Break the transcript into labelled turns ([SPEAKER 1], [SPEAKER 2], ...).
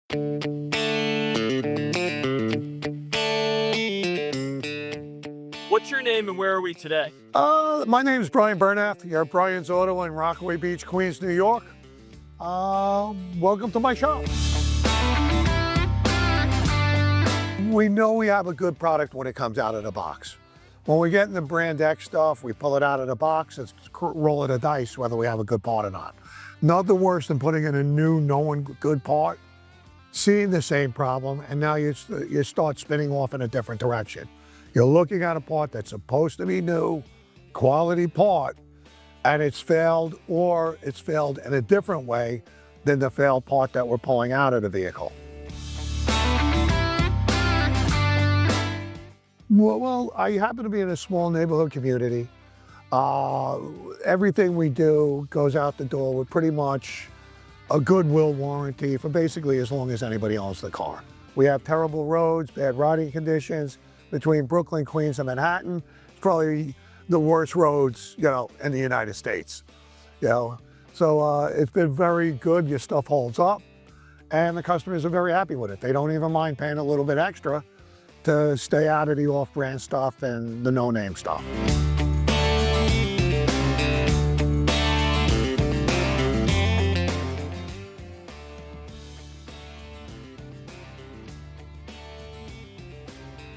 [SPEAKER 1] What's your name and where are we today?
[SPEAKER 2] My name is Bryan Here at Bryan's Auto in Rockaway Beach, Queens, New York. Welcome to my shop. We know we have a good product when it comes out of the box. When we get in the brand X stuff, we pull it out of the box, it's roll of the dice whether we have a good part or not. Nothing worse than putting in a new, known good part, seeing the same problem, and now you start spinning off in a different direction. You're looking at a part that's supposed to be new, quality part, and it's failed, or it's failed in a different way than the failed part that we're pulling out of the vehicle. Well, I happen to be in a small neighborhood community. Everything we do goes out the door with pretty much a goodwill warranty for basically as long as anybody owns the car. We have terrible roads, bad riding conditions. Between Brooklyn, Queens, and Manhattan, it's probably the worst roads, in the United States. So it's been very good. Your stuff holds up, and the customers are very happy with it. They don't even mind paying a little bit extra to stay out of the off-brand stuff and the no-name stuff.